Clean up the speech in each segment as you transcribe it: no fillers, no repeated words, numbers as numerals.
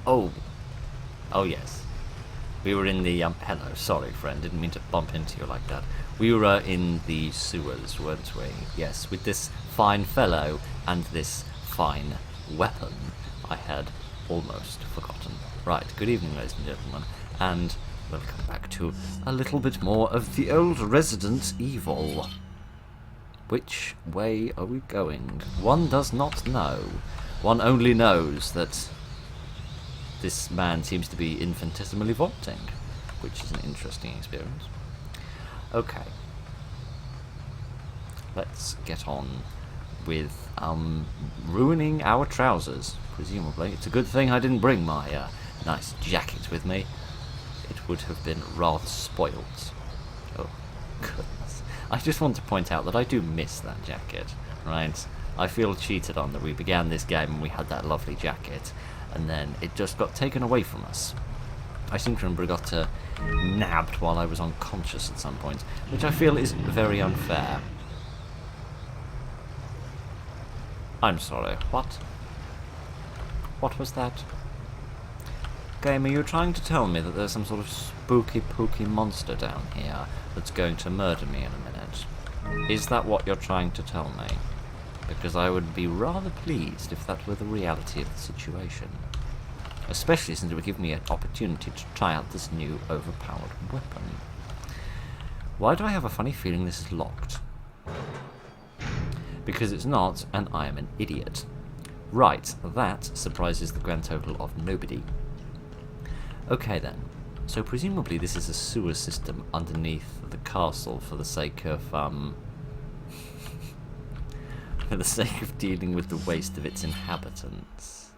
Oh. Oh, yes. We were in the, hello, sorry friend, didn't mean to bump into you like that. We were in the sewers, weren't we? Yes, with this fine fellow and this fine weapon I had almost forgotten. Right, good evening, ladies and gentlemen, and welcome back to a little bit more of the old Resident Evil. Which way are we going? One does not know. One only knows that this man seems to be infinitesimally vaulting, which is an interesting experience. Okay. Let's get on with ruining our trousers, presumably. It's a good thing I didn't bring my nice jacket with me. It would have been rather spoilt. Oh, goodness. I just want to point out that I do miss that jacket, right? I feel cheated on that we began this game and we had that lovely jacket, and then it just got taken away from us. I seem to remember it got nabbed while I was unconscious at some point, which I feel is very unfair. I'm sorry, what? What was that? Game, are you trying to tell me that there's some sort of spooky pooky monster down here that's going to murder me in a minute? Is that what you're trying to tell me? Because I would be rather pleased if that were the reality of the situation. Especially since it would give me an opportunity to try out this new overpowered weapon. Why do I have a funny feeling this is locked? Because it's not, and I am an idiot. Right, that surprises the grand total of nobody. Okay then, so presumably this is a sewer system underneath the castle for the sake of, for the sake of dealing with the waste of its inhabitants.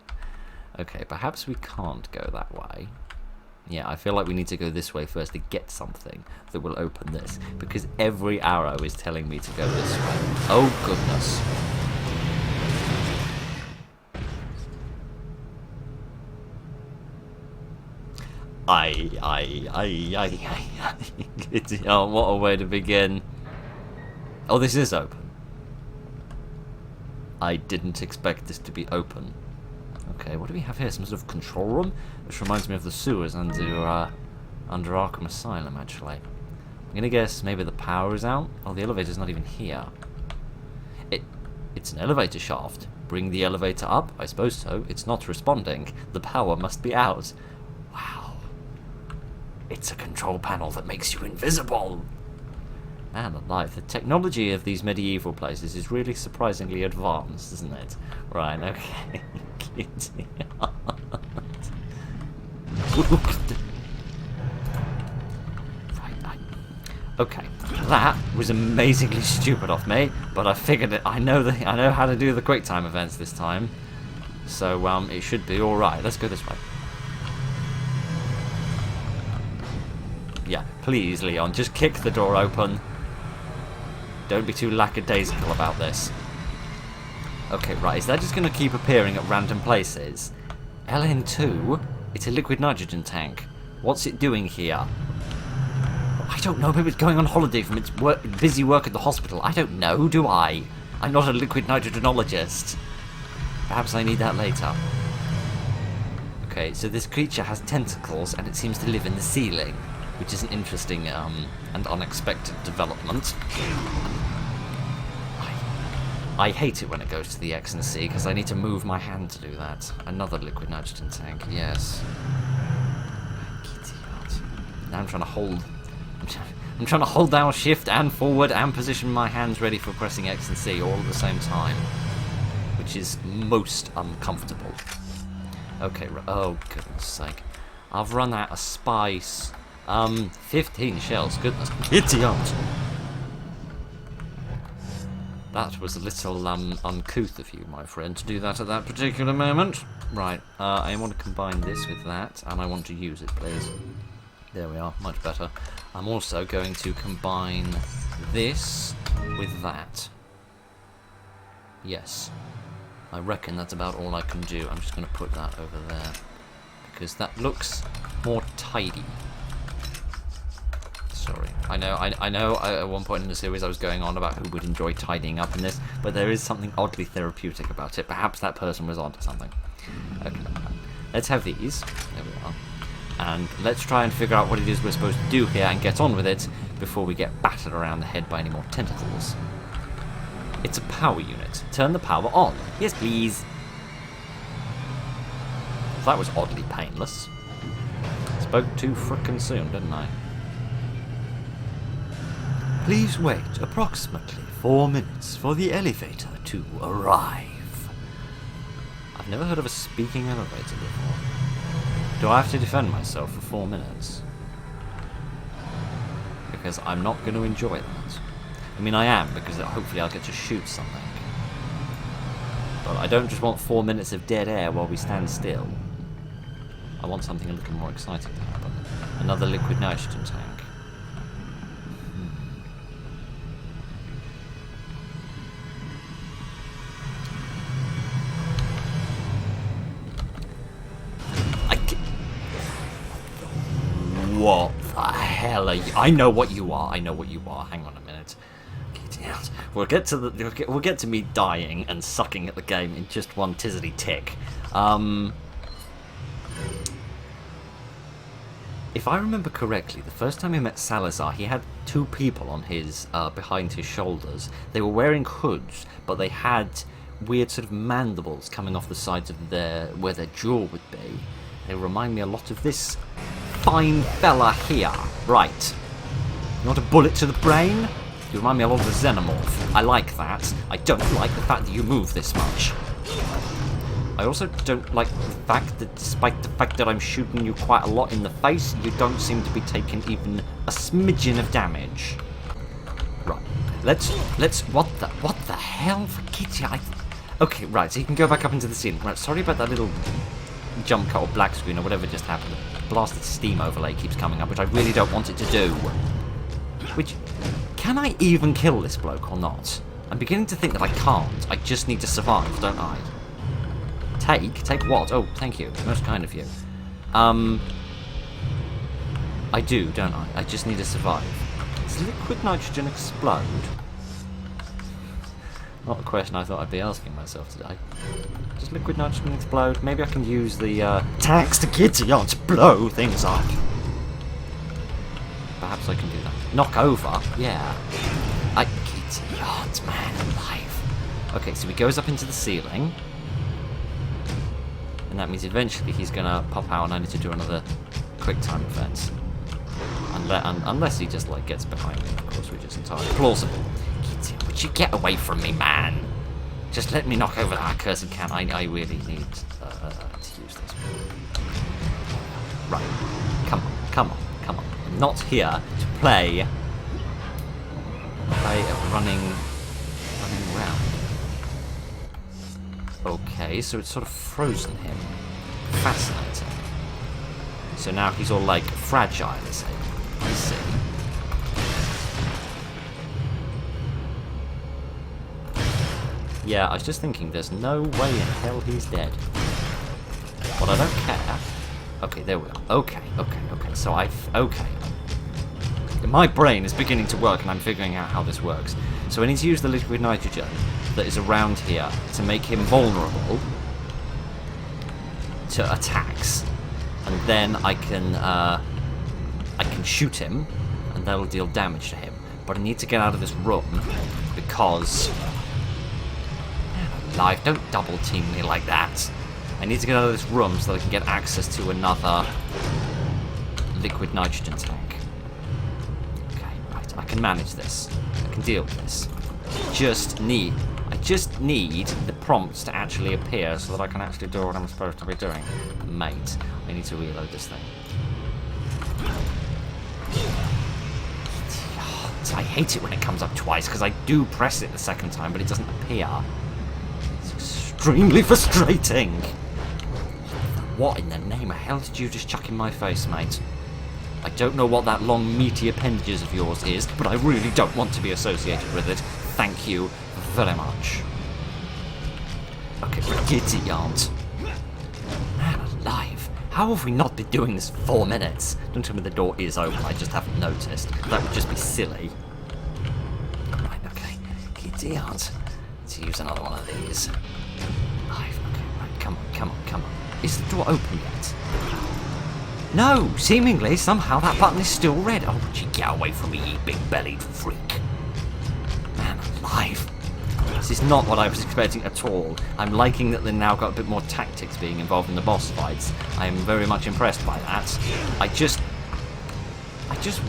Okay, perhaps we can't go that way. Yeah, I feel like we need to go this way first to get something that will open this, because every arrow is telling me to go this way. Oh goodness. Oh, what a way to begin. Oh, this is open. I didn't expect this to be open. Okay, what do we have here? Some sort of control room? Which reminds me of the sewers under Arkham Asylum, actually. I'm gonna guess maybe the power is out? Oh, the elevator's not even here. It's an elevator shaft. Bring the elevator up? I suppose so. It's not responding. The power must be out. Wow. It's a control panel that makes you invisible! Man alive, the technology of these medieval places is really surprisingly advanced, isn't it? Right, okay. Okay, that was amazingly stupid of me, but I figured it. I know how to do the quick time events this time, so it should be all right. Let's go this way. Yeah, please, Leon, just kick the door open. Don't be too lackadaisical about this. Okay, right, is that just going to keep appearing at random places? LN2? It's a liquid nitrogen tank. What's it doing here? I don't know, maybe it's going on holiday from its busy work at the hospital. I don't know, do I? I'm not a liquid nitrogenologist. Perhaps I need that later. Okay, so this creature has tentacles and it seems to live in the ceiling, which is an interesting and unexpected development. I hate it when it goes to the X and C, because I need to move my hand to do that. Another liquid nitrogen tank, yes. Now I'm trying to hold... I'm trying to hold down shift and forward and position my hands ready for pressing X and C all at the same time. Which is most uncomfortable. Okay, oh goodness sake. I've run out of spice. 15 shells, goodness. Idiot! That was a little uncouth of you, my friend, to do that at that particular moment. Right, I want to combine this with that, and I want to use it, please. There we are, much better. I'm also going to combine this with that. Yes. I reckon that's about all I can do. I'm just going to put that over there, because that looks more tidy. Sorry. I know at one point in the series I was going on about who would enjoy tidying up in this, but there is something oddly therapeutic about it. Perhaps that person was onto something. Okay. let's have these. There we are. And let's try and figure out what it is we're supposed to do here and get on with it before we get battered around the head by any more tentacles. It's a power unit. Turn the power on. Yes, please. That was oddly painless. Spoke too frickin' soon, didn't I? Please wait approximately 4 minutes for the elevator to arrive. I've never heard of a speaking elevator before. Do I have to defend myself for 4 minutes? Because I'm not going to enjoy that. I mean, I am, because hopefully I'll get to shoot something. But I don't just want 4 minutes of dead air while we stand still. I want something a little more exciting to happen. Another liquid nitrogen tank. What the hell are you? I know what you are. I know what you are. Hang on a minute. We'll get to me dying and sucking at the game in just one tizzly tick. If I remember correctly, the first time we met Salazar, he had 2 people on his behind his shoulders. They were wearing hoods, but they had weird sort of mandibles coming off the sides of where their jaw would be. They remind me a lot of this fine fella here. Right. You want a bullet to the brain? You remind me a lot of the Xenomorph. I like that. I don't like the fact that you move this much. I also don't like the fact that despite the fact that I'm shooting you quite a lot in the face, you don't seem to be taking even a smidgen of damage. Right. Let's what the hell? Forget you. Okay, right, so you can go back up into the ceiling. Right, sorry about that little jump cut or black screen or whatever just happened. The blasted steam overlay keeps coming up, which I really don't want it to do. Which, can I even kill this bloke or not? I'm beginning to think that I can't. I just need to survive, don't I? Take what? Oh, thank you. Most kind of you. I do, don't I? I just need to survive. Does liquid nitrogen explode? Not a question I thought I'd be asking myself today. Does liquid nitrogen explode? Maybe I can use the tanks to Kitty on to blow things up. Perhaps I can do that. Knock over? Yeah. Kitty yards, man, alive. Okay, so he goes up into the ceiling. And that means eventually he's gonna pop out and I need to do another quick time event. Unless he just like gets behind me, of course, which is entirely plausible. Kitty, would you get away from me, man? Just let me knock over that cursed can. I really need to use this. Right. Come on. I'm not here to play running around. Okay, so it's sort of frozen him. Fascinating. So now he's all like fragile, is he? I see. Yeah, I was just thinking there's no way in hell he's dead. But I don't care. Okay, there we are. Okay. So okay. My brain is beginning to work and I'm figuring out how this works. So I need to use the liquid nitrogen that is around here to make him vulnerable to attacks. And then I can shoot him and that'll deal damage to him. But I need to get out of this room because... Live, don't double team me like that. I need to get out of this room so that I can get access to another liquid nitrogen tank. Okay, right, I can manage this. I can deal with this. I just need the prompts to actually appear so that I can actually do what I'm supposed to be doing. Mate, I need to reload this thing. I hate it when it comes up twice because I do press it the second time but it doesn't appear. Extremely frustrating. What in the name of hell did you just chuck in my face, mate? I don't know what that long meaty appendages of yours is, but I really don't want to be associated with it. Thank you very much. Okay, giddy aunt. Man alive. How have we not been doing this for 4 minutes? Don't tell me the door is open, I just haven't noticed. That would just be silly. Right, okay. Giddy aunt. Let's use another one of these. Okay, right, come on. Is the door open yet? No! Seemingly, somehow that button is still red. Oh, would you get away from me, you big-bellied freak. Man alive. This is not what I was expecting at all. I'm liking that they've now got a bit more tactics being involved in the boss fights. I am very much impressed by that. I just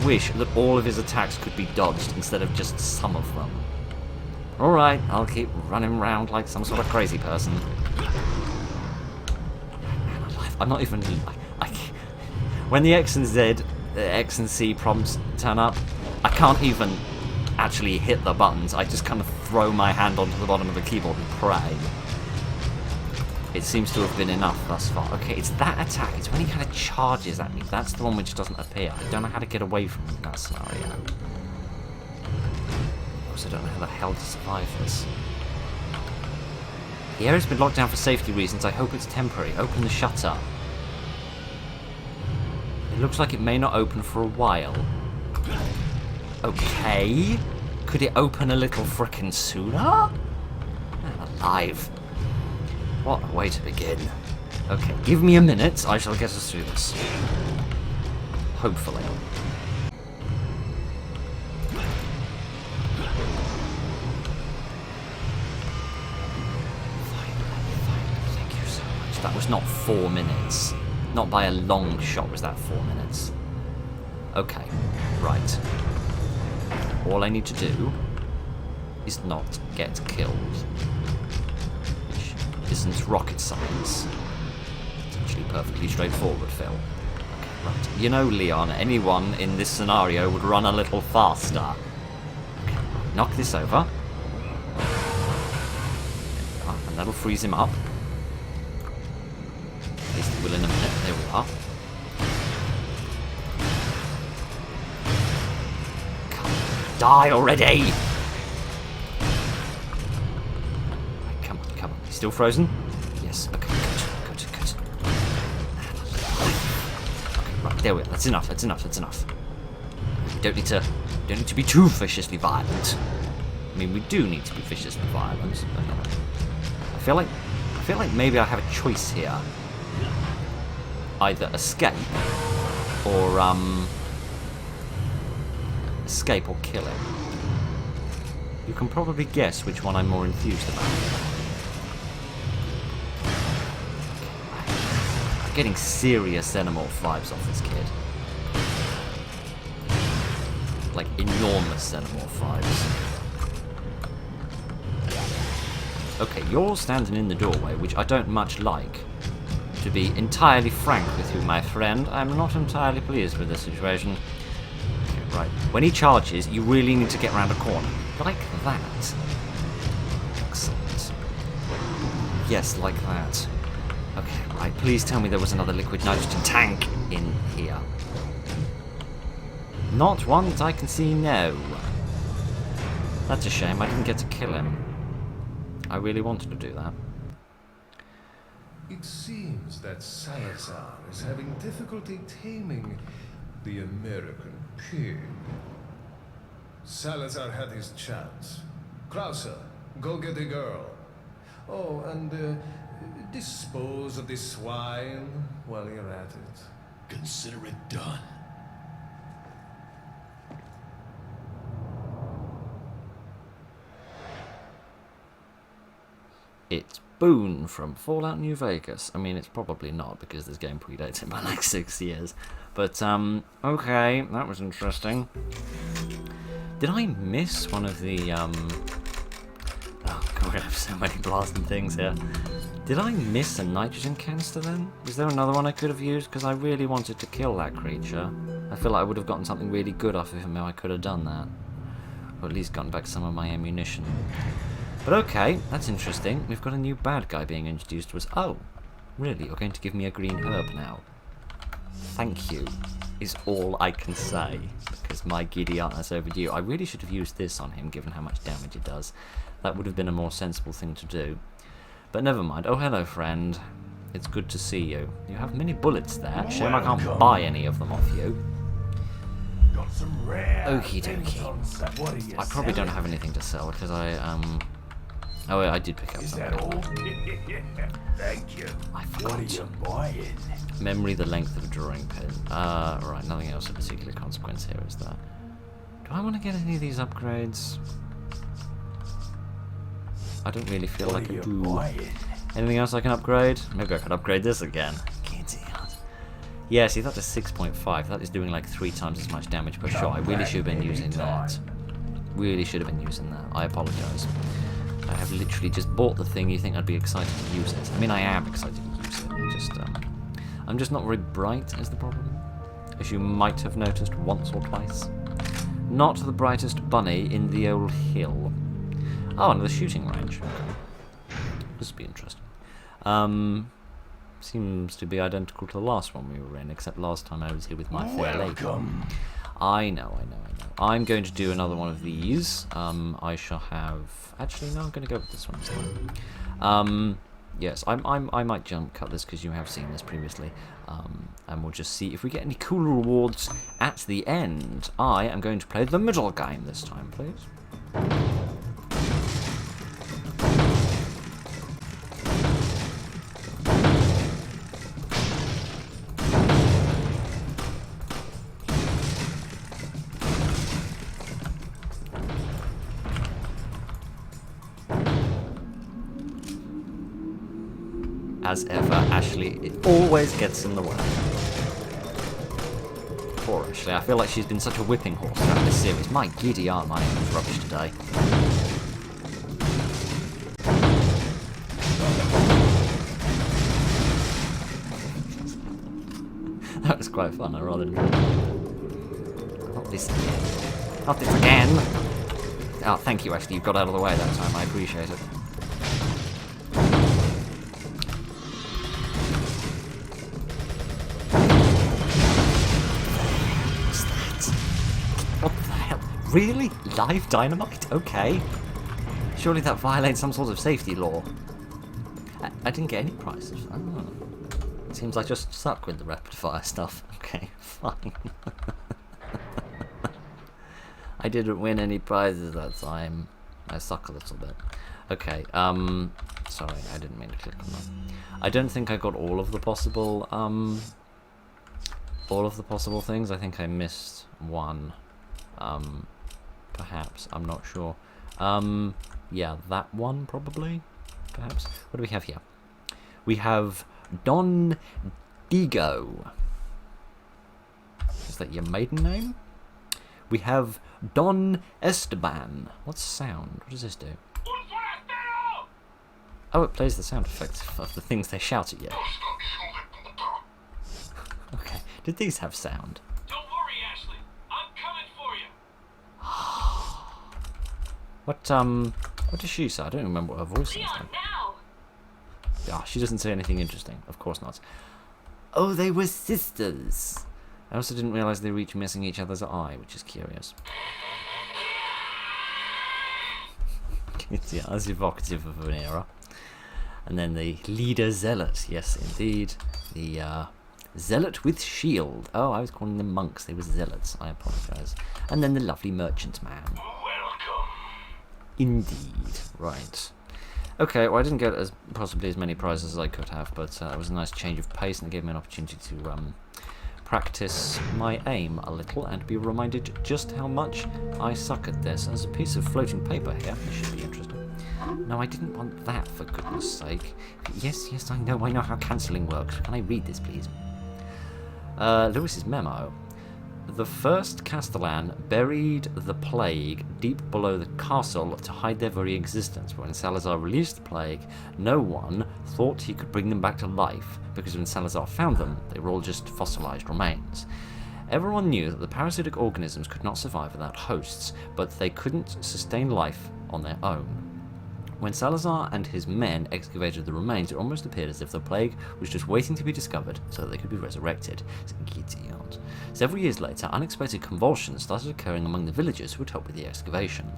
wish that all of his attacks could be dodged instead of just some of them. Alright, I'll keep running around like some sort of crazy person. Man alive, I'm not even... when the X and Z, X and C prompts turn up, I can't even actually hit the buttons. I just kind of throw my hand onto the bottom of the keyboard and pray. It seems to have been enough thus far. Okay, it's that attack. It's when he kind of charges at me. That's the one which doesn't appear. I don't know how to get away from that scenario. I also don't know how the hell to survive this. The area's been locked down for safety reasons. I hope it's temporary. Open the shutter. It looks like it may not open for a while. Okay. Could it open a little frickin' sooner? Man alive. What a way to begin. Okay, give me a minute. I shall get us through this. Hopefully. Finally, thank you so much. That was not 4 minutes. Not by a long shot was that 4 minutes. Okay, right. All I need to do is not get killed. Which isn't rocket science. It's actually perfectly straightforward, Phil. Okay, right. You know, Leon, anyone in this scenario would run a little faster. Okay, right. Knock this over. And that'll freeze him up. At least it will in a minute. There we are. Die already! Right, come on, come on. He's still frozen? Yes. Okay, good. Okay, right, there we are. That's enough, that's enough, that's enough. We don't need to be too viciously violent. I mean, we do need to be viciously violent, but I feel like maybe I have a choice here. Either escape or escape or kill him. You can probably guess which one I'm more enthused about. I'm getting serious Xenomorph vibes off this kid. Like enormous Xenomorph vibes. Okay, you're standing in the doorway, which I don't much like. To be entirely frank with you, my friend, I'm not entirely pleased with this situation. Right. When he charges, you really need to get around a corner. Like that. Excellent. Yes, like that. Okay, right. Please tell me there was another liquid nitrogen tank in here. Not one that I can see, no. That's a shame. I didn't get to kill him. I really wanted to do that. It seems that Salazar is having difficulty taming the American pig. Salazar had his chance. Krauser, go get the girl. Oh, and dispose of this swine while you're at it. Consider it done. It's Boone from Fallout New Vegas. I mean, it's probably not, because this game predates him by like 6 years. But, okay, that was interesting. Did I miss one of the, Oh, God, we're gonna have so many blasting things here. Did I miss a nitrogen canister then? Was there another one I could have used? Because I really wanted to kill that creature. I feel like I would have gotten something really good off of him if I could have done that. Or at least gotten back some of my ammunition. But okay, that's interesting. We've got a new bad guy being introduced to us. Oh, really? You're going to give me a green herb now? Thank you, is all I can say. Because my giddy aunt is overdue. I really should have used this on him, given how much damage it does. That would have been a more sensible thing to do. But never mind. Oh, hello, friend. It's good to see you. You have many bullets there. Shame I can't buy any of them off you. Got some rare Okie dokie. I probably don't have anything to sell because I Oh, wait, I did pick up something. Thank you. I What are you buying? Memory the length of a drawing pin. Right, nothing else of particular consequence here, is there? Do I want to get any of these upgrades? I don't really feel like I do. Anything else I can upgrade? Maybe I could upgrade this again. Yeah, see, that is 6.5. That is doing like 3 times as much damage per shot. I really should have been using that. Really should have been using that. I apologise. I have literally just bought the thing. You think I'd be excited to use it? I mean, I am excited to use it. I'm just not very bright, is the problem. As you might have noticed once or twice. Not the brightest bunny in the old hill. Oh, another shooting range. Okay. This will be interesting. Seems to be identical to the last one we were in, except last time I was here with my fair lady. I know. I'm going to do another one of these. I shall have... Actually, no, I'm going to go with this one this time. Yes, I might jump cut this because you have seen this previously. And we'll just see if we get any cool rewards at the end. I am going to play the middle game this time, please. As ever, Ashley, it always gets in the way. Poor Ashley, I feel like she's been such a whipping horse throughout this series. My giddy aunt, my name is rubbish today. That was quite fun, I rather enjoyed it. Not this again. Not this again! Oh, thank you, Ashley, you got out of the way that time, I appreciate it. Really? Live dynamite? Okay. Surely that violates some sort of safety law. I didn't get any prizes. Oh. It seems I just suck with the rapid fire stuff. Okay, fine. I didn't win any prizes that time. I suck a little bit. Okay, sorry, I didn't mean to click on that. I don't think I got all of the possible things. I think I missed one. Perhaps, I'm not sure. Yeah, that one probably, perhaps. What do we have here? We have Don Digo. Is that your maiden name? We have Don Esteban. What's sound? What does this do? Oh, it plays the sound effects of the things they shout at you. Okay, did these have sound? What does she say? I don't remember what her voice is. Ah, she doesn't say anything interesting. Of course not. Oh, they were sisters. I also didn't realise they were each missing each other's eye, which is curious. Yeah, that's evocative of an era. And then the leader zealot. Yes, indeed. The zealot with shield. Oh, I was calling them monks. They were zealots. I apologise. And then the lovely merchant man. Indeed. Right. Okay, well I didn't get possibly as many prizes as I could have, but it was a nice change of pace and it gave me an opportunity to practice my aim a little and be reminded just how much I suck at this. There's a piece of floating paper here. This should be interesting. No, I didn't want that, for goodness sake. Yes, I know how cancelling works. Can I read this, please? Lewis's memo. The first Castellan buried the plague deep below the castle to hide their very existence. But when Salazar released the plague, no one thought he could bring them back to life, because when Salazar found them, they were all just fossilized remains. Everyone knew that the parasitic organisms could not survive without hosts, but they couldn't sustain life on their own. When Salazar and his men excavated the remains, it almost appeared as if the plague was just waiting to be discovered so that they could be resurrected. Several years later, unexpected convulsions started occurring among the villagers who would help with the excavation.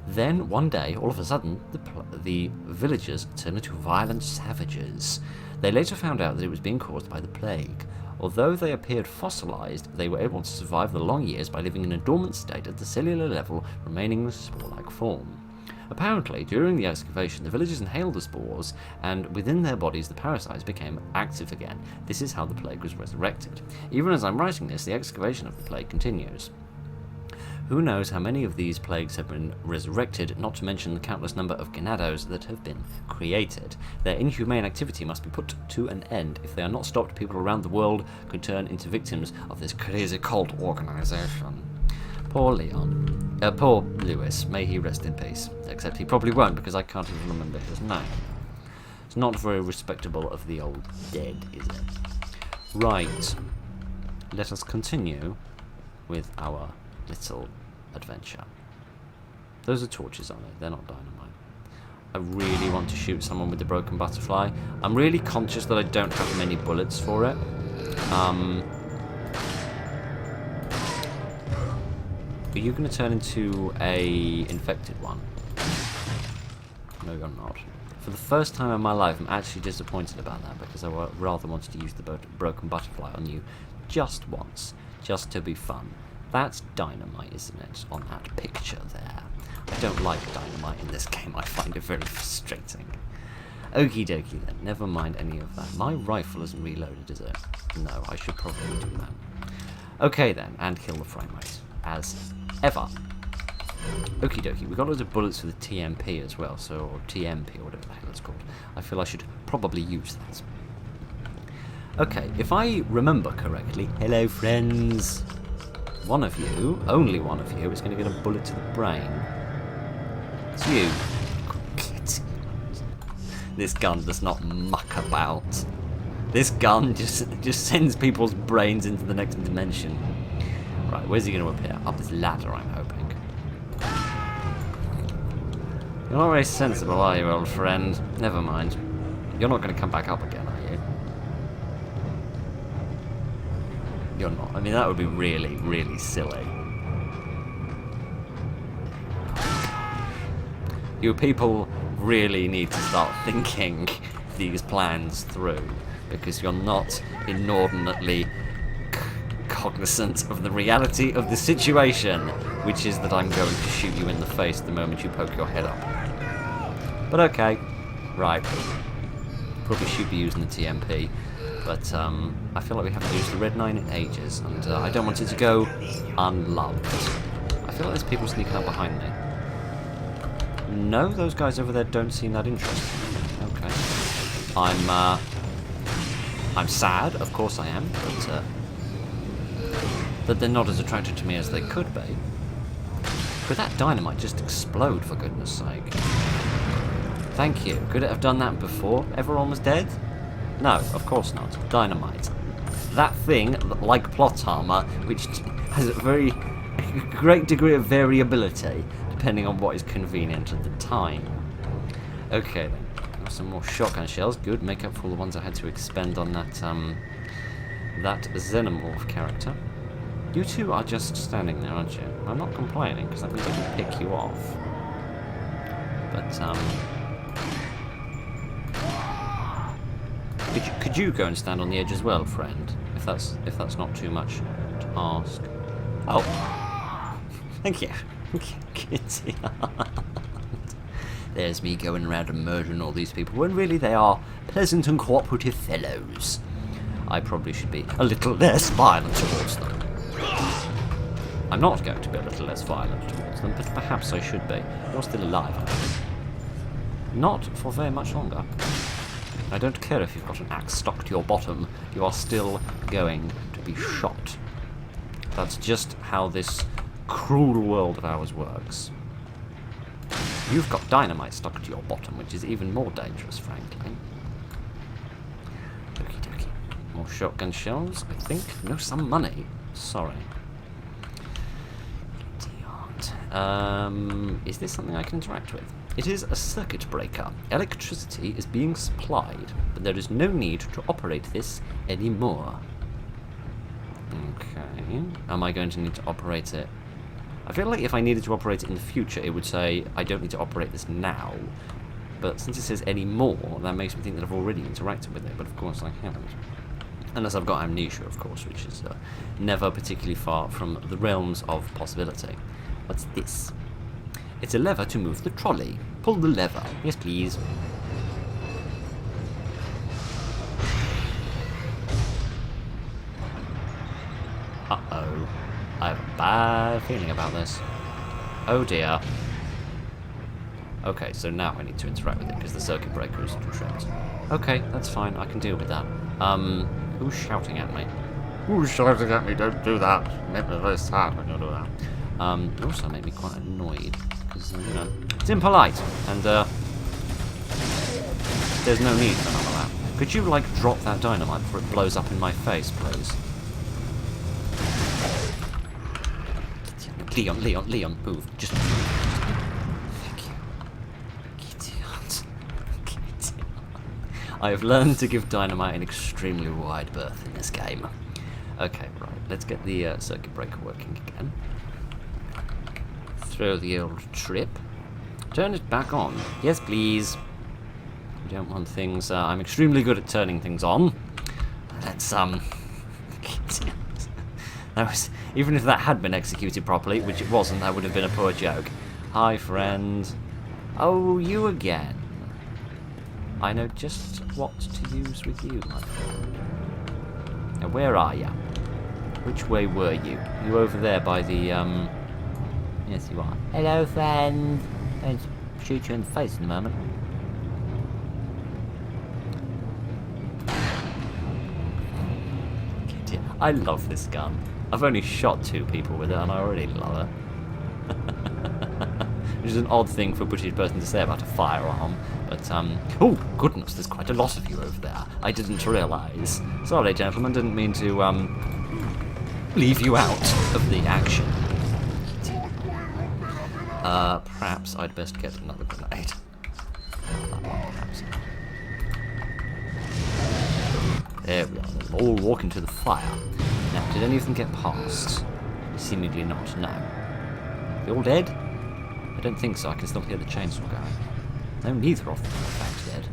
Then, one day, all of a sudden, the villagers turned into violent savages. They later found out that it was being caused by the plague. Although they appeared fossilized, they were able to survive the long years by living in a dormant state at the cellular level, remaining in a spore-like form. Apparently, during the excavation, the villagers inhaled the spores, and within their bodies the parasites became active again. This is how the plague was resurrected. Even as I'm writing this, the excavation of the plague continues. Who knows how many of these plagues have been resurrected, not to mention the countless number of ganados that have been created. Their inhumane activity must be put to an end. If they are not stopped, people around the world could turn into victims of this crazy cult organization. Poor Leon. Poor Lewis. May he rest in peace. Except he probably won't, because I can't even remember his name. It's not very respectable of the old dead, is it? Right. Let us continue with our little adventure. Those are torches, aren't they? They're not dynamite. I really want to shoot someone with the broken butterfly. I'm really conscious that I don't have many bullets for it. Are you going to turn into a infected one? No, you're not. For the first time in my life, I'm actually disappointed about that, because I rather wanted to use the broken butterfly on you just once, just to be fun. That's dynamite, isn't it, on that picture there? I don't like dynamite in this game. I find it very frustrating. Okie dokie then, never mind any of that. My rifle isn't reloaded, is it? No, I should probably do that. Okay then, and kill the frame rate, as ever. Okie dokie, we got loads of bullets for the TMP as well, or TMP, or whatever the hell it's called. I feel I should probably use that. Okay, if I remember correctly, hello friends. One of you, only one of you, is going to get a bullet to the brain. It's you. This gun does not muck about. This gun just sends people's brains into the next dimension. Right, where's he going to appear? Up this ladder, I'm hoping. You're not very sensible, are you, old friend? Never mind. You're not going to come back up again, are you? You're not. I mean, that would be really, really silly. You people really need to start thinking these plans through, because you're not inordinately cognizant of the reality of the situation, which is that I'm going to shoot you in the face the moment you poke your head up. But okay. Right. Probably should be using the TMP. But I feel like we haven't used the Red 9 in ages, and I don't want it to go unloved. I feel like there's people sneaking up behind me. No, those guys over there don't seem that interested. Okay. I'm sad, of course I am, but that they're not as attracted to me as they could be. Could that dynamite just explode, for goodness sake? Thank you. Could it have done that before everyone was dead? No, of course not. Dynamite. That thing, like plot armor, which has a very great degree of variability, depending on what is convenient at the time. Okay then. Some more shotgun shells. Good. Make up for all the ones I had to expend on that xenomorph character. You two are just standing there, aren't you? I'm not complaining, because that means I can pick you off. But, Could you go and stand on the edge as well, friend? If that's not too much to ask. Oh, thank you. Kitty. There's me going around and murdering all these people when really they are pleasant and cooperative fellows. I probably should be a little less violent towards them. I'm not going to be a little less violent towards them, but perhaps I should be. You're still alive, aren't you? Not for very much longer. I don't care if you've got an axe stuck to your bottom, you are still going to be shot. That's just how this cruel world of ours works. You've got dynamite stuck to your bottom, which is even more dangerous, frankly. Okie dokie. More shotgun shells, I think. No, some money. Sorry. Is this something I can interact with? It is a circuit breaker. Electricity is being supplied, but there is no need to operate this anymore. Okay. Am I going to need to operate it? I feel like if I needed to operate it in the future, it would say, I don't need to operate this now. But since it says anymore, that makes me think that I've already interacted with it, but of course I haven't. Unless I've got amnesia, of course, which is never particularly far from the realms of possibility. What's this? It's a lever to move the trolley. Pull the lever. Yes, please. Uh-oh. I have a bad feeling about this. Oh dear. Okay, so now I need to interact with it because the circuit breaker is tripped. Okay, that's fine. I can deal with that. Who's shouting at me? Who's shouting at me? Don't do that. It makes me very sad when you do that. It also made me quite annoyed because, you know, it's impolite and, there's no need for none of that. Could you, like, drop that dynamite before it blows up in my face, please? Leon, move. Just move. Thank you. Gideon. I have learned to give dynamite an extremely wide berth in this game. Okay, right. Let's get the circuit breaker working again. Throw the old trip. Turn it back on. Yes, please. We don't want things... I'm extremely good at turning things on. Let's, that was... Even if that had been executed properly, which it wasn't, that would have been a poor joke. Hi, friend. Oh, you again. I know just what to use with you, my friend. Now, where are you? Which way were you? You over there by the, Yes, you are. Hello, friend. I'm going to shoot you in the face in a moment. I love this gun. I've only shot 2 people with it and I already love it. Which is an odd thing for a British person to say about a firearm. But, oh, goodness, there's quite a lot of you over there. I didn't realise. Sorry, gentlemen, didn't mean to, leave you out of the action. Perhaps I'd best get another grenade. That one, perhaps. There we are. They'll all walk into the fire. Now, did any of them get past? Seemingly not, no. They all dead? I don't think so. I can still hear the chainsaw going. No, neither of them are in fact dead.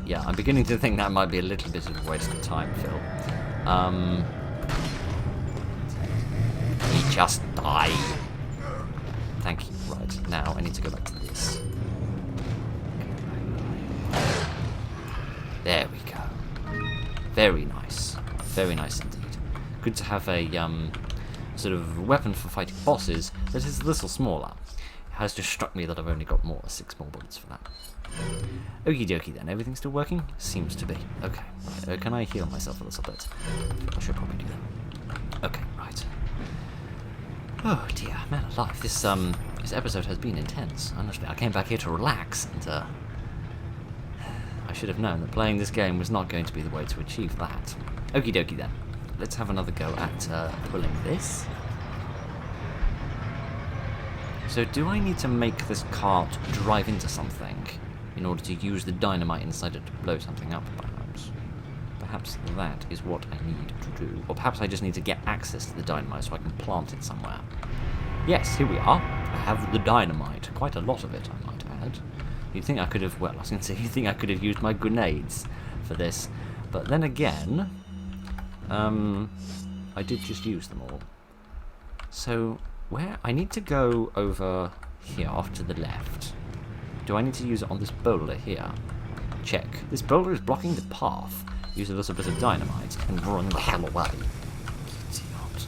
Yeah, I'm beginning to think that might be a little bit of a waste of time, Phil. He just died. Thank you. Right, now I need to go back to this. There we go. Very nice. Very nice indeed. Good to have a sort of weapon for fighting bosses that is a little smaller. It has just struck me that I've only got 6 more bullets for that. Okie dokie then. Everything still working? Seems to be. Okay. Right. Can I heal myself a little bit? I should probably do that. Okay, right. Oh dear, man alive. This episode has been intense. Honestly, I came back here to relax and I should have known that playing this game was not going to be the way to achieve that. Okie dokie then. Let's have another go at pulling this. So do I need to make this cart drive into something in order to use the dynamite inside it to blow something up, perhaps? Perhaps that is what I need to do. Or perhaps I just need to get access to the dynamite so I can plant it somewhere. Yes, here we are. I have the dynamite. Quite a lot of it, I might add. You'd think I could have, well, I was going to say, you'd think I could have used my grenades for this. But then again, I did just use them all. So, where? I need to go over here, off to the left. Do I need to use it on this boulder here? Check. This boulder is blocking the path. Use a little bit of dynamite and run the hell away. Idiot.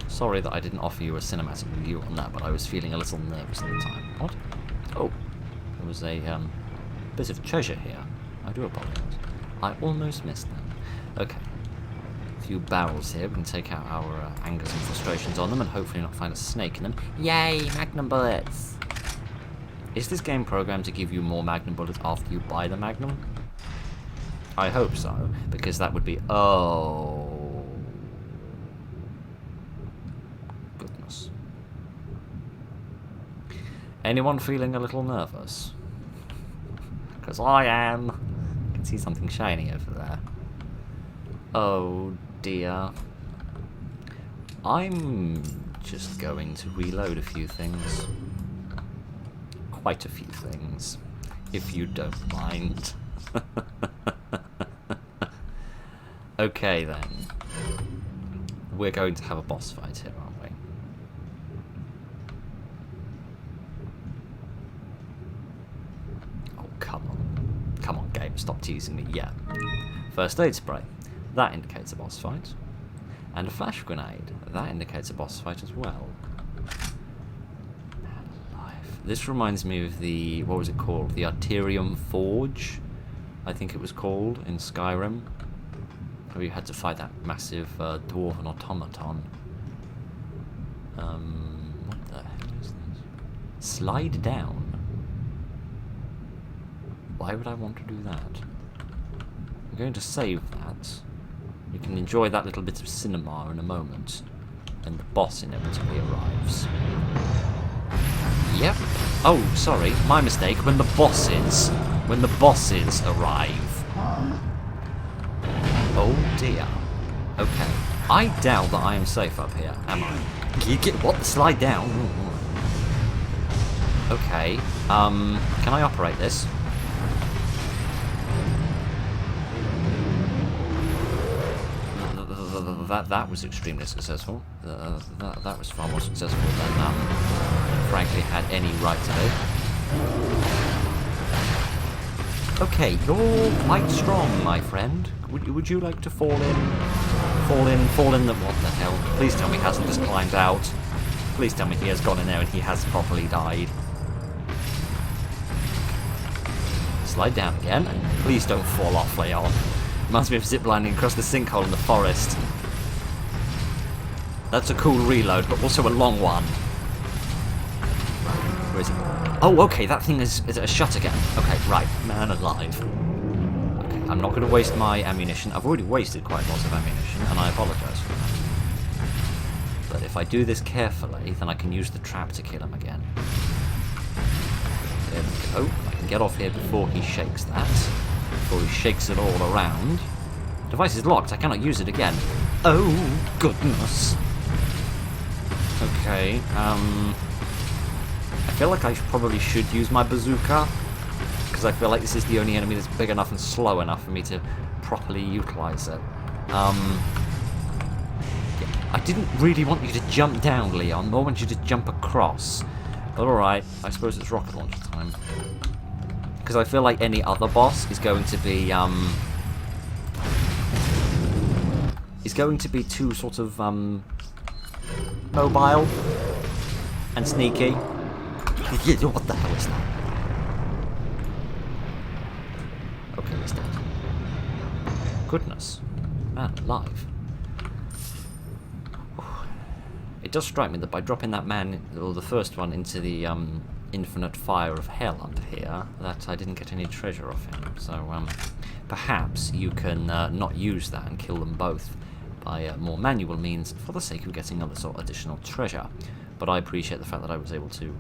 Sorry that I didn't offer you a cinematic review on that, but I was feeling a little nervous at the time. What? Oh, there was a bit of treasure here. I do apologise. I almost missed them. Okay. A few barrels here. We can take out our angers and frustrations on them and hopefully not find a snake in them. Yay, magnum bullets! Is this game programmed to give you more magnum bullets after you buy the magnum? I hope so, because that would be... Oh... goodness. Anyone feeling a little nervous? Because I am. I can see something shiny over there. Oh dear. I'm just going to reload a few things. Quite a few things, if you don't mind. Okay then. We're going to have a boss fight here, aren't we? Oh, come on. Come on, game. Stop teasing me. Yeah. First aid spray. That indicates a boss fight. And a flash grenade. That indicates a boss fight as well. Man alive. This reminds me of the... what was it called? The Arterium Forge, I think it was called, in Skyrim. Where you had to fight that massive dwarven automaton. What the hell is this? Slide down. Why would I want to do that? I'm going to save that. You can enjoy that little bit of cinema in a moment. And the boss inevitably arrives. Yep. Oh, sorry. My mistake. When the bosses arrive. Oh dear. Okay. I doubt that I am safe up here, am I? You get what? Slide down? Okay. Can I operate this? That was extremely successful. That was far more successful than frankly had any right to be. Okay, you're quite strong, my friend. Would you like to fall in the... what the hell? Please tell me he hasn't just climbed out. Please tell me he has gone in there and he has properly died. Slide down again. Please don't fall off, Leon. Reminds me of ziplining across the sinkhole in the forest. That's a cool reload, but also a long one. Where is he? Oh, okay, that thing is a shot again. Okay, right, man alive. Okay, I'm not going to waste my ammunition. I've already wasted quite a lot of ammunition, and I apologise for that. But if I do this carefully, then I can use the trap to kill him again. There we go. I can get off here before he shakes that. Before he shakes it all around. Device is locked. I cannot use it again. Oh, goodness. Okay, I feel like I probably should use my bazooka, because I feel like this is the only enemy that's big enough and slow enough for me to properly utilise it. Yeah, I didn't really want you to jump down, Leon, more want you to jump across. But alright, I suppose it's rocket launcher time. Because I feel like any other boss is going to be, too sort of, mobile and sneaky. What the hell is that? Okay, he's dead. Goodness. Man alive. It does strike me that by dropping that man, or the first one, into the infinite fire of hell under here, that I didn't get any treasure off him. So perhaps you can not use that and kill them both by more manual means for the sake of getting other sort of additional treasure. But I appreciate the fact that I was able to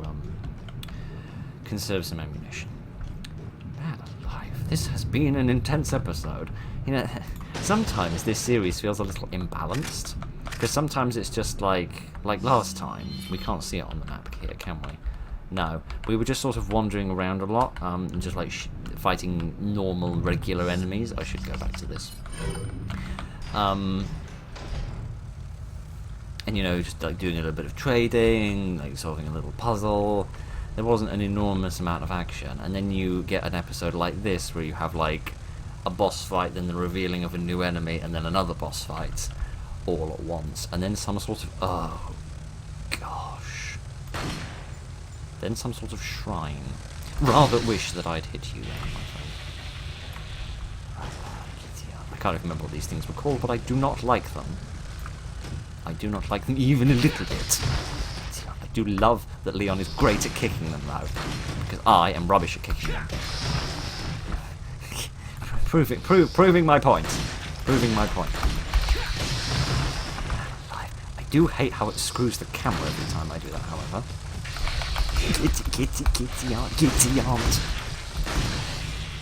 conserve some ammunition. Man alive, this has been an intense episode. You know, sometimes this series feels a little imbalanced, because sometimes it's just like last time. We can't see it on the map here, can we? No, we were just sort of wandering around a lot, and just like fighting normal, regular enemies. I should go back to this. And you know, just like doing a little bit of trading, like solving a little puzzle. There wasn't an enormous amount of action, and then you get an episode like this where you have like a boss fight, then the revealing of a new enemy, and then another boss fight all at once, and then some sort of oh gosh, then some sort of shrine. Rather wish that I'd hit you there, my friend. I can't even remember what these things were called, but I do not like them. I do not like them even a little bit. I do love that Leon is great at kicking them, though, because I am rubbish at kicking them. Proving my point. Proving my point. I do hate how it screws the camera every time I do that, however. Kitty aunt.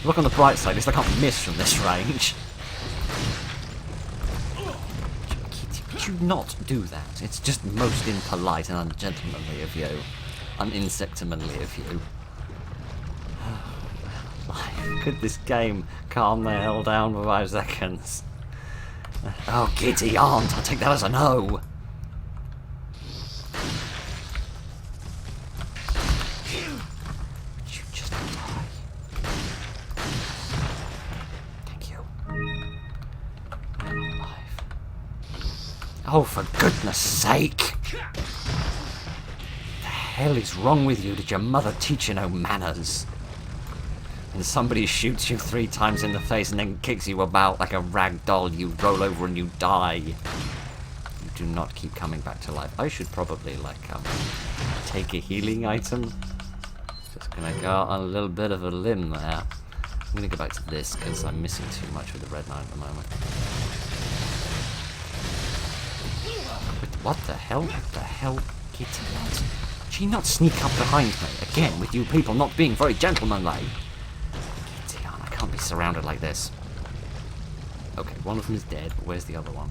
Look on the bright side, at least I can't miss from this range. Would you not do that? It's just most impolite and ungentlemanly of you. Uninsectamanly of you. Could this game calm the hell down for 5 seconds? Oh, giddy aunt, I'll take that as a no. You just die. Thank you. I'm alive. Oh, for goodness sake! What the hell is wrong with you? Did your mother teach you no manners? And somebody shoots you 3 times in the face and then kicks you about like a rag doll, you roll over and you die. You do not keep coming back to life. I should probably, like, take a healing item. Just gonna go out on a little bit of a limb there. I'm gonna go back to this, because I'm missing too much with the Red Knight at the moment. What the hell? What the hell? Get out. Did she not sneak up behind me? Again, with you people not being very gentlemanlike. I can't be surrounded like this. Okay, one of them is dead, but where's the other one?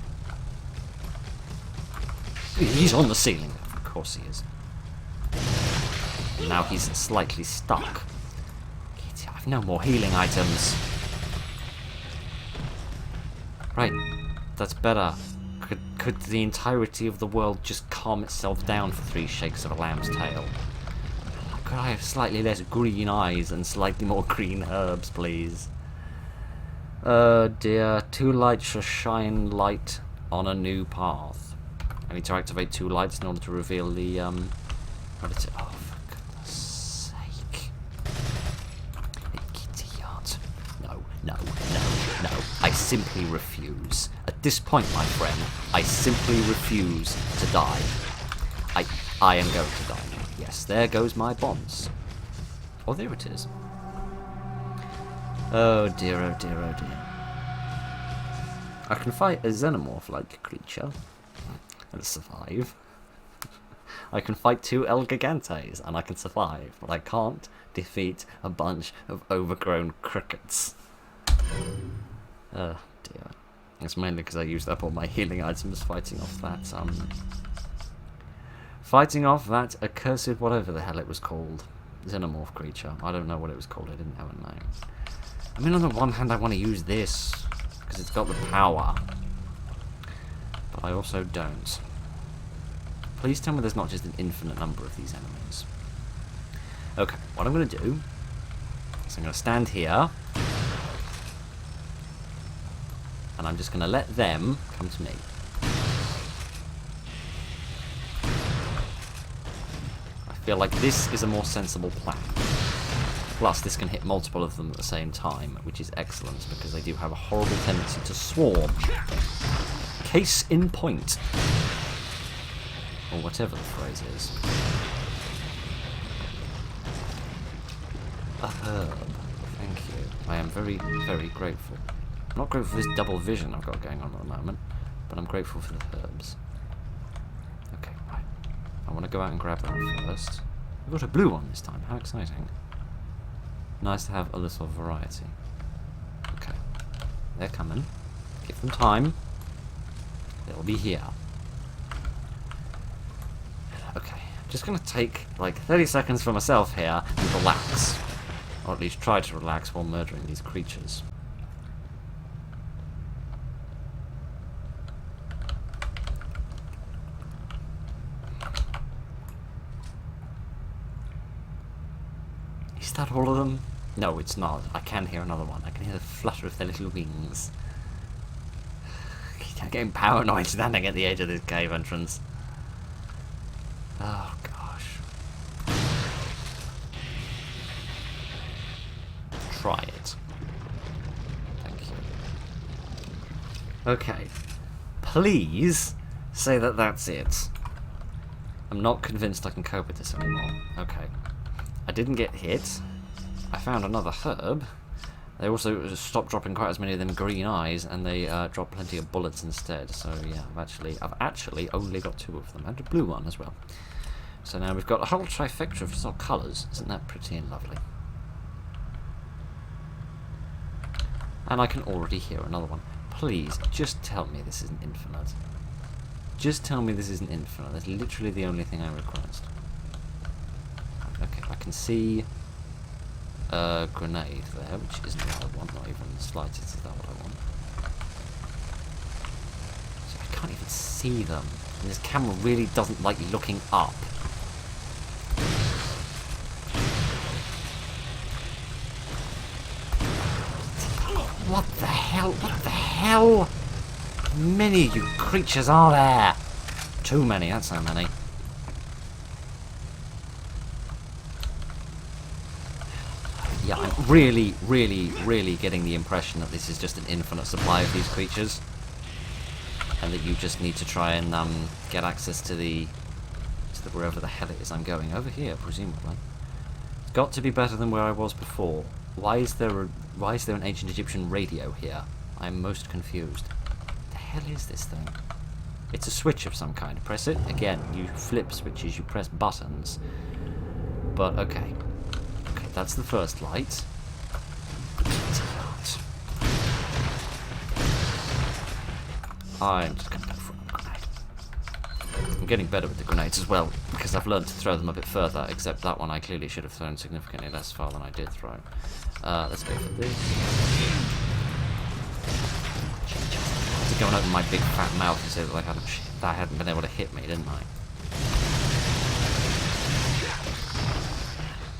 He's on the ceiling. Of course he is. And now he's slightly stuck. I've no more healing items. Right, that's better. Could the entirety of the world just calm itself down for 3 shakes of a lamb's tail? Could I have slightly less green eyes and slightly more green herbs, please? Oh dear, 2 lights shall shine light on a new path. I need to activate 2 lights in order to reveal the, what is it? Oh, for goodness sake. Kitty aunt. No. I simply refuse. At this point, my friend, I simply refuse to die. I am going to die now. Yes, there goes my bonds. Oh, there it is. Oh dear, oh dear, oh dear. I can fight a xenomorph-like creature and survive. I can fight 2 El Gigantes and I can survive, but I can't defeat a bunch of overgrown crickets. Oh dear. It's mainly because I used up all my healing items fighting off that, accursed whatever the hell it was called. Xenomorph creature. I don't know what it was called, I didn't have a name. I mean, on the one hand I want to use this, because it's got the power. But I also don't. Please tell me there's not just an infinite number of these enemies. Okay, what I'm going to do is I'm going to stand here. And I'm just going to let them come to me. I feel like this is a more sensible plan. Plus, this can hit multiple of them at the same time, which is excellent, because they do have a horrible tendency to swarm. Case in point. Or whatever the phrase is. A herb. Thank you. I am very, very grateful. I'm not grateful for this double vision I've got going on at the moment, but I'm grateful for the herbs. Okay, right. I want to go out and grab that first. We've got a blue one this time. How exciting. Nice to have a little variety. Okay. They're coming. Give them time. They'll be here. Okay. Just going to take like 30 seconds for myself here and relax. Or at least try to relax while murdering these creatures. Is that all of them? No, it's not. I can hear another one. I can hear the flutter of their little wings. I'm getting paranoid standing at the edge of this cave entrance. Oh, gosh. Try it. Thank you. Okay. Please say that that's it. I'm not convinced I can cope with this anymore. Okay. I didn't get hit. I found another herb. They also stopped dropping quite as many of them green eyes, and they dropped plenty of bullets instead. So yeah, I've actually only got 2 of them, and a blue one as well. So now we've got a whole trifecta of sort of colours. Isn't that pretty and lovely? And I can already hear another one. Please, just tell me this isn't infinite. Just tell me this isn't infinite. That's literally the only thing I request. Okay, I can see a grenade there, which isn't what I want, not even the slightest. Is that what I want? can't even see them. And this camera really doesn't like looking up. What the hell? What the hell? How many of you creatures are there? Too many, that's how many. Yeah, I'm really getting the impression that this is just an infinite supply of these creatures. And that you just need to try and get access to the wherever the hell it is I'm going. Over here, presumably. It's got to be better than where I was before. Why is there an ancient Egyptian radio here? I'm most confused. What the hell is this thing? It's a switch of some kind. Press it. Again, you flip switches, you press buttons. But okay. Okay, that's the first light. I'm just gonna go for a grenade. I'm getting better with the grenades as well, because I've learned to throw them a bit further, except that one I clearly should have thrown significantly less far than I did throw. Let's go for this. I had to go and open my big fat mouth and say that I hadn't been able to hit me, didn't I?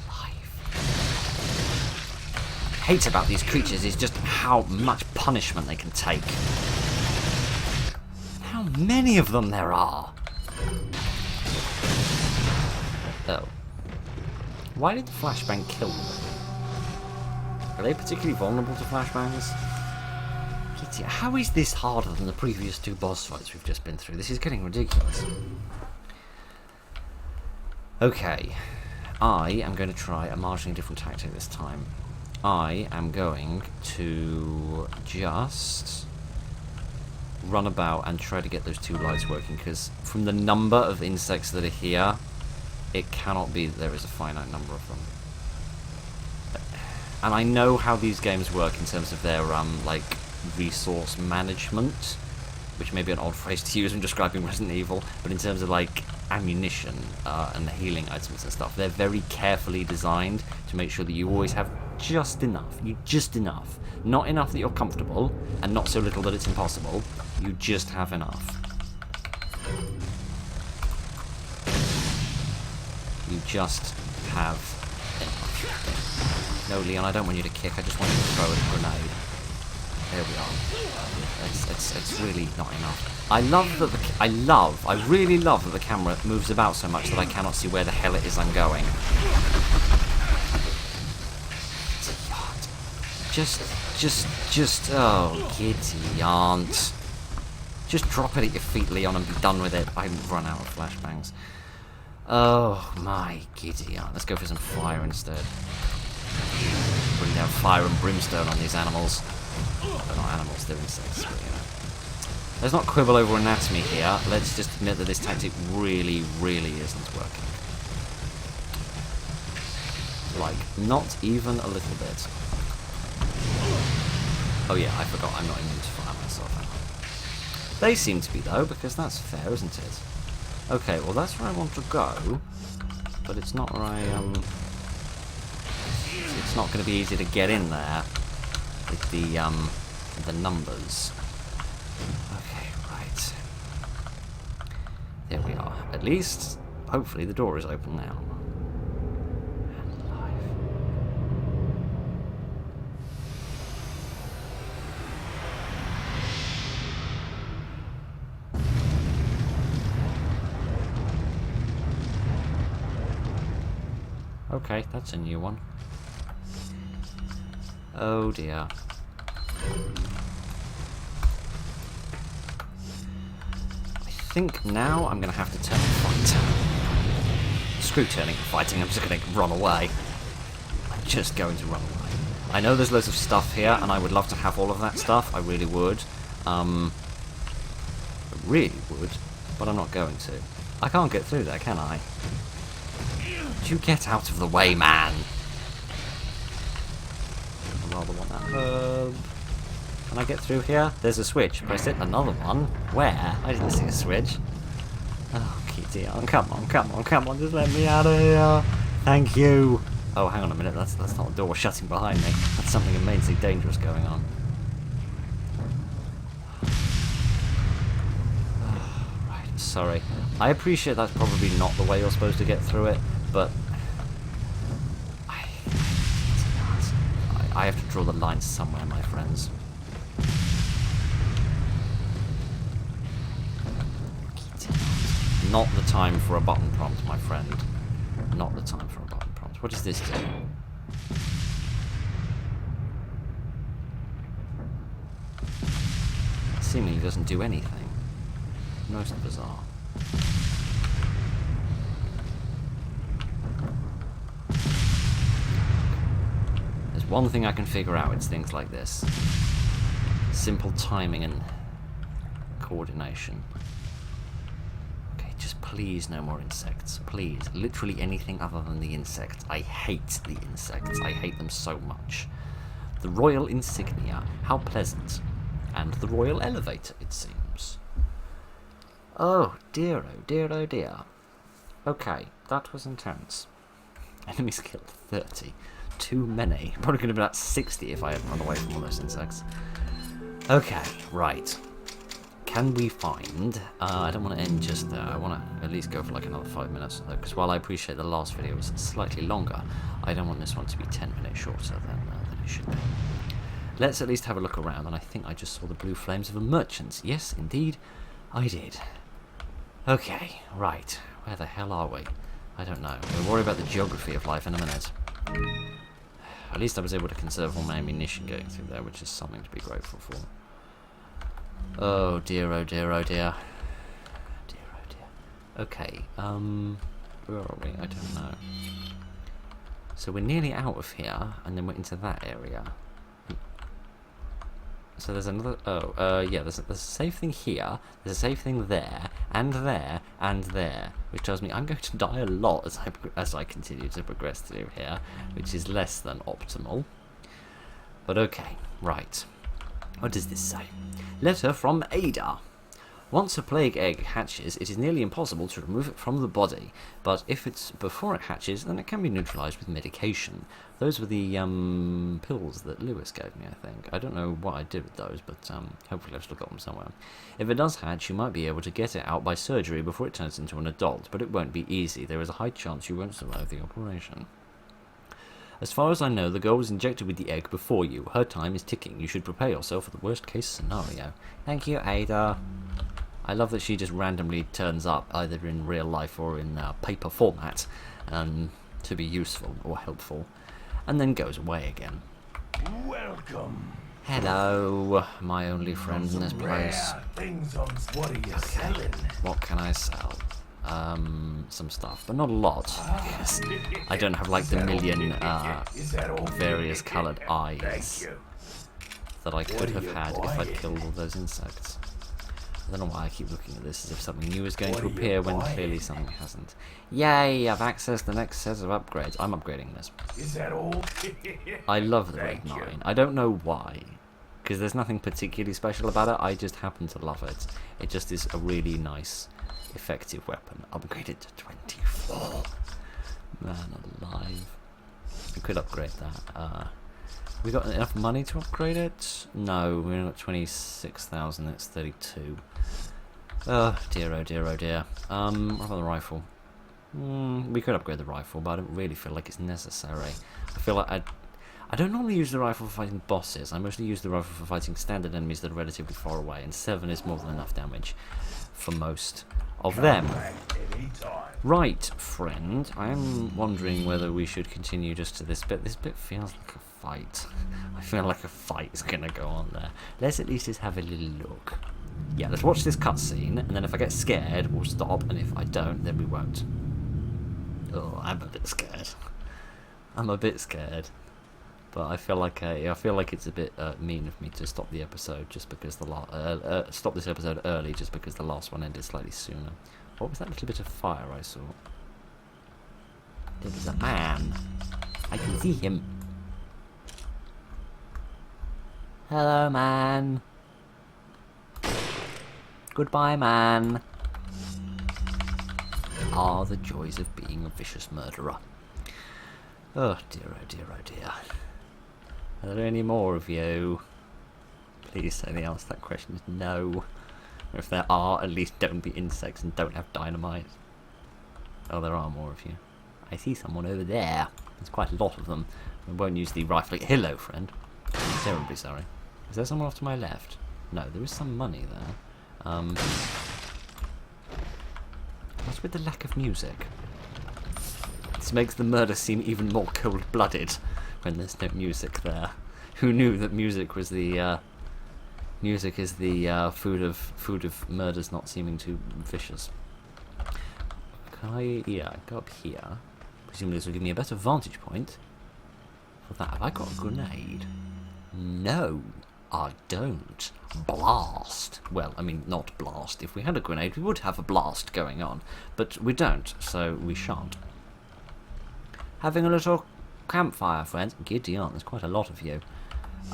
What I hate about these creatures is just how much punishment they can take. How many of them there are? Oh. Why did the flashbang kill them? Are they particularly vulnerable to flashbangs? How is this harder than the previous two boss fights we've just been through? This is getting ridiculous. Okay. I am going to try a marginally different tactic this time. I am going to just run about and try to get those two lights working, because from the number of insects that are here, it cannot be that there is a finite number of them. And I know how these games work in terms of their like resource management, which may be an odd phrase to use when describing Resident Evil, but in terms of like ammunition and the healing items and stuff, they're very carefully designed to make sure that you always have just enough. Just enough. Not enough that you're comfortable, and not so little that it's impossible. You just have enough. You just have enough. No, Leon, I don't want you to kick. I just want you to throw a grenade. There we are. It's really not enough. I really love that the camera moves about so much that I cannot see where the hell it is I'm going. Oh, giddy aunt. Just drop it at your feet, Leon, and be done with it. I've run out of flashbangs. Oh, my giddy aunt. Let's go for some fire instead. Bring down fire and brimstone on these animals. They're not animals, they're insects, but you know. Let's not quibble over anatomy here. Let's just admit that this tactic really isn't working. Like, not even a little bit. Oh yeah, I forgot I'm not immune to fire myself, am I? They seem to be though, because that's fair, isn't it? Okay, well that's where I want to go, but it's not where I, it's not going to be easy to get in there with the numbers. Okay, right. There we are. At least, hopefully the door is open now. Okay, that's a new one. Oh dear. I think now I'm going to have to turn and fight. Screw turning and fighting, I'm just going to run away. I'm just going to run away. I know there's loads of stuff here, and I would love to have all of that stuff. I really would. I really would, but I'm not going to. I can't get through there, can I? You get out of the way, man! I rather want that herb. Can I get through here? There's a switch. Press it. Another one? Where? I didn't see a switch. Oh, Kitty. Oh, come on. Just let me out of here. Thank you. Oh, hang on a minute. That's not a door shutting behind me. That's something immensely dangerous going on. Sorry. I appreciate that's probably not the way you're supposed to get through it, but I have to draw the line somewhere, my friends. Not the time for a button prompt, my friend. Not the time for a button prompt. What does this do? Seemingly doesn't do anything. Most bizarre. There's one thing I can figure out, it's things like this. Simple timing and coordination. Okay, just please no more insects. Please. Literally anything other than the insects. I hate the insects. I hate them so much. The royal insignia. How pleasant. And the royal elevator, it seems. Oh dear, oh dear, oh dear. Okay, that was intense. Enemies killed 30. Too many. Probably could have been about 60 if I hadn't run away from all those insects. Okay, right. Can we find... I don't want to end just there. I want to at least go for like another 5 minutes. Because while I appreciate the last video was slightly longer, I don't want this one to be 10 minutes shorter than it should be. Let's at least have a look around, and I think I just saw the blue flames of a merchant. Yes, indeed, I did. Okay, right. Where the hell are we? I don't know. We'll worry about the geography of life in a minute. At least I was able to conserve all my ammunition going through there, which is something to be grateful for. Oh dear, oh dear, oh dear. Dear, oh dear. Okay, where are we? I don't know. So we're nearly out of here, and then we're into that area. So there's another... yeah, there's a safe thing here, there's a safe thing there, and there, and there, which tells me I'm going to die a lot as I continue to progress through here, which is less than optimal. But okay, right. What does this say? Letter from Ada. Once a plague egg hatches, it is nearly impossible to remove it from the body, but if it's before it hatches, then it can be neutralized with medication. Those were the pills that Lewis gave me, I think. I don't know what I did with those, but hopefully I've still got them somewhere. If it does hatch, you might be able to get it out by surgery before it turns into an adult, but it won't be easy. There is a high chance you won't survive the operation. As far as I know, the girl was injected with the egg before you. Her time is ticking. You should prepare yourself for the worst case scenario. Thank you, Ada. I love that she just randomly turns up, either in real life or in paper format, to be useful or helpful, and then goes away again. Welcome. Hello, my only friend in this place. Things on what are you selling? What can I sell? Some stuff, but not a lot, because I don't have like the million various coloured eyes that I could have had if I'd killed all those insects. I don't know why I keep looking at this as if something new is going to appear when clearly something hasn't. Yay, I've accessed the next set of upgrades. I'm upgrading this. Is that all? I love the Red 9. I don't know why, because there's nothing particularly special about it. I just happen to love it. It just is a really nice, effective weapon. Upgraded to 24. Man alive. We could upgrade that. We got enough money to upgrade it? No, we're not 26,000, it's 32. Oh dear, oh dear, oh dear. What about the rifle? We could upgrade the rifle, but I don't really feel like it's necessary. I feel like I don't normally use the rifle for fighting bosses. I mostly use the rifle for fighting standard enemies that are relatively far away, and 7 is more than enough damage for most of them. Right, friend, I am wondering whether we should continue just to this bit. This bit feels like a fight. I feel like a fight is going to go on there. Let's at least just have a little look. Yeah, let's watch this cutscene, and then if I get scared, we'll stop, and if I don't, then we won't. Oh, I'm a bit scared. I'm a bit scared. But I feel like it's a bit mean of me to stop the episode just because stop this episode early just because the last one ended slightly sooner. What was that little bit of fire I saw? There was a man. I can see him. Hello, man. Goodbye, man. Ah, the joys of being a vicious murderer. Oh dear, oh dear, oh dear. Are there any more of you? Please say the answer to that question is no. If there are, at least don't be insects and don't have dynamite. Oh, there are more of you. I see someone over there. There's quite a lot of them. We won't use the rifle. Hello, friend. I'm terribly sorry. Is there someone off to my left? No, there is some money there. What's with the lack of music? This makes the murder seem even more cold-blooded when there's no music there. Who knew that music was the music is the food of murders not seeming too vicious? Can I go up here? Presumably this will give me a better vantage point. For that, have I got a grenade? No, I don't. Blast. Well, I mean, not blast. If we had a grenade, we would have a blast going on. But we don't, so we shan't. Having a little campfire, friends. Giddy on, there's quite a lot of you.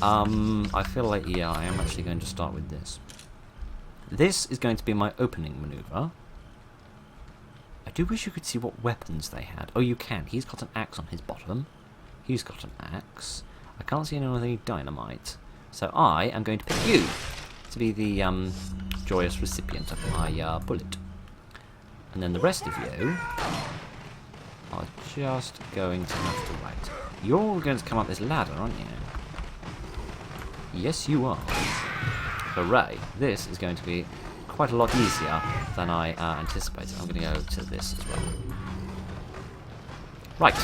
I feel like, yeah, I am actually going to start with this. This is going to be my opening maneuver. I do wish you could see what weapons they had. Oh, you can. He's got an axe on his bottom. He's got an axe. I can't see anyone with any dynamite. So I am going to pick you to be the joyous recipient of my bullet. And then the rest of you are just going to have to wait. You're all going to come up this ladder, aren't you? Yes, you are. Hooray. This is going to be quite a lot easier than I anticipated. I'm going to go to this as well. Right.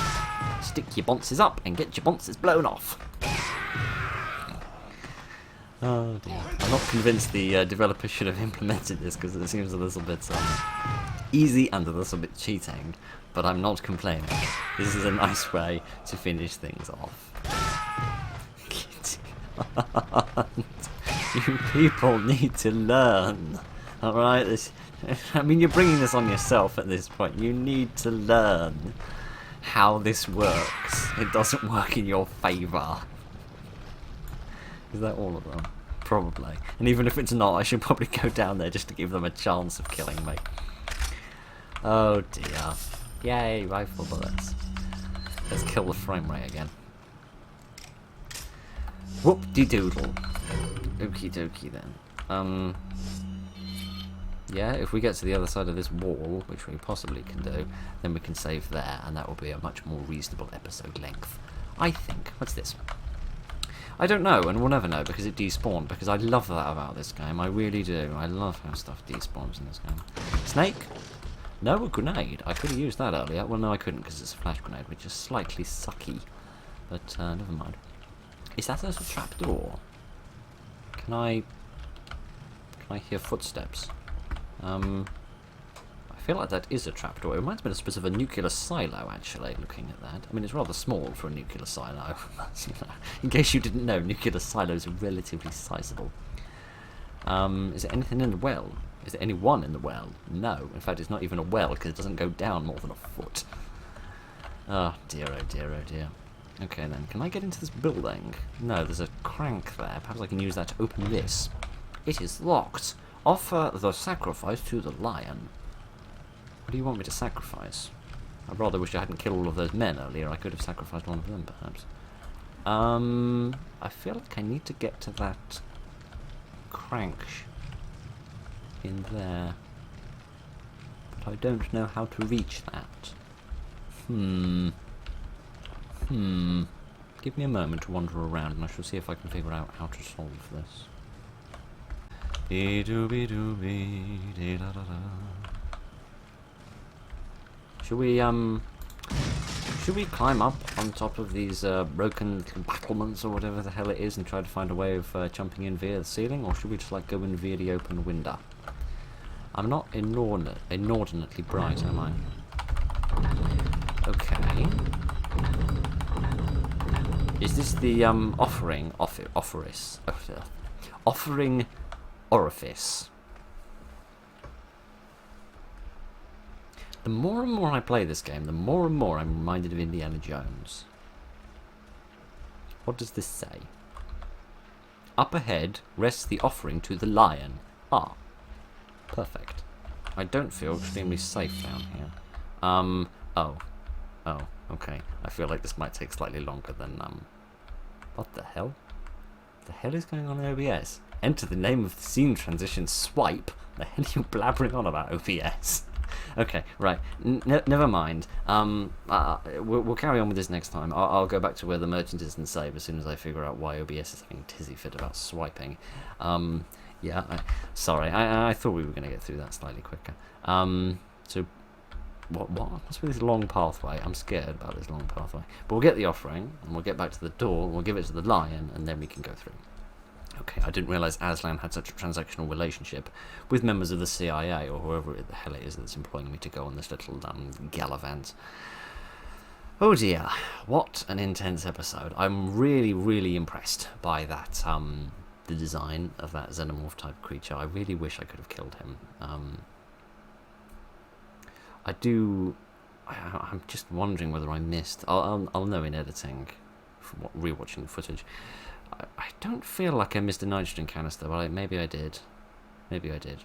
Stick your bonces up and get your bonces blown off. Oh dear. I'm not convinced the developer should have implemented this because it seems a little bit easy and a little bit cheating, but I'm not complaining. This is a nice way to finish things off. You people need to learn. Alright? I mean, you're bringing this on yourself at this point. You need to learn how this works. It doesn't work in your favour. Is that all of them? Probably. And even if it's not, I should probably go down there just to give them a chance of killing me. Oh dear. Yay, rifle bullets. Let's kill the frame rate again. Whoop-de-doodle. Okie dokie then. Yeah, if we get to the other side of this wall, which we possibly can do, then we can save there, and that will be a much more reasonable episode length. I think. What's this? I don't know, and we'll never know, because it despawned, because I love that about this game. I really do. I love how stuff despawns in this game. Snake? No, a grenade. I could have used that earlier. Well, no, I couldn't, because it's a flash grenade, which is slightly sucky. But, never mind. Is that a trapdoor? Can I hear footsteps? I feel like that is a trapdoor. It reminds me of a nuclear silo, actually, looking at that. I mean, it's rather small for a nuclear silo. In case you didn't know, nuclear silos are relatively sizable. Is there anything in the well? Is there anyone in the well? No. In fact, it's not even a well, because it doesn't go down more than a foot. Oh, dear, oh, dear, oh, dear. Okay, then. Can I get into this building? No, there's a crank there. Perhaps I can use that to open this. It is locked. Offer the sacrifice to the lion. What do you want me to sacrifice? I rather wish I hadn't killed all of those men earlier. I could have sacrificed one of them, perhaps. I feel like I need to get to that crank in there. But I don't know how to reach that. Give me a moment to wander around and I shall see if I can figure out how to solve this. Should we climb up on top of these broken battlements or whatever the hell it is and try to find a way of jumping in via the ceiling, or should we just like go in via the open window? I'm not inordinately bright, am I? Okay. Is this the offering orifice? The more and more I play this game, the more and more I'm reminded of Indiana Jones. What does this say? Up ahead rests the offering to the lion. Ah, perfect. I don't feel extremely safe down here. Oh, okay. I feel like this might take slightly longer than, what the hell? The hell is going on in OBS? Enter the name of the scene transition swipe. The hell are you blabbering on about OBS? Okay, right. Never mind. We'll carry on with this next time. I'll go back to where the merchant is and save as soon as I figure out why OBS is having a tizzy fit about swiping. Yeah, sorry. I thought we were going to get through that slightly quicker. So, what's with this long pathway? I'm scared about this long pathway. But we'll get the offering, and we'll get back to the door, and we'll give it to the lion, and then we can go through. Okay, I didn't realise Aslan had such a transactional relationship with members of the CIA, or whoever the hell it is that's employing me to go on this little gallivant. Oh dear, what an intense episode. I'm really, really impressed by that, the design of that xenomorph type creature. I really wish I could have killed him. I'm just wondering whether I missed. I'll know in editing, from rewatching the footage. I don't feel like I missed a nitrogen canister, but maybe I did. Maybe I did.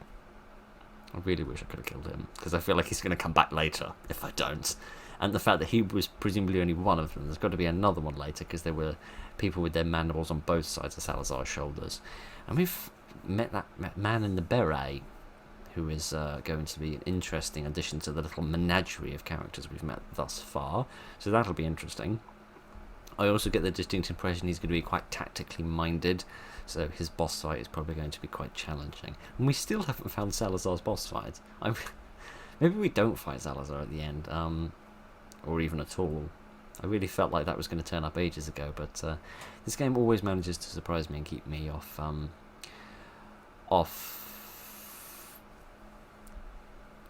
I really wish I could have killed him, because I feel like he's going to come back later if I don't. And the fact that he was presumably only one of them, there's got to be another one later, because there were people with their mandibles on both sides of Salazar's shoulders. And we've met that man in the beret, who is going to be an interesting addition to the little menagerie of characters we've met thus far. So that'll be interesting. I also get the distinct impression he's going to be quite tactically minded, so his boss fight is probably going to be quite challenging. And we still haven't found Salazar's boss fight. Maybe we don't fight Salazar at the end, or even at all. I really felt like that was going to turn up ages ago, but this game always manages to surprise me and keep me off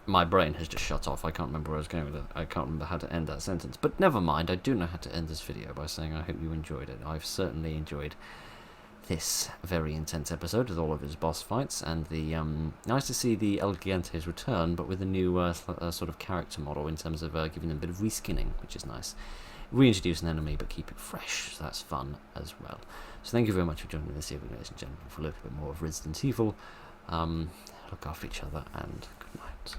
my brain has just shut off. I can't remember where I was going with it. I can't remember how to end that sentence. But never mind, I do know how to end this video by saying I hope you enjoyed it. I've certainly enjoyed this very intense episode with all of his boss fights, and the nice to see the El Gigante's return, but with a new sort of character model in terms of giving them a bit of reskinning, which is nice. Reintroduce an enemy, but keep it fresh, so that's fun as well. So thank you very much for joining me this evening, ladies and gentlemen, for a little bit more of Resident Evil. Look after each other, and good night.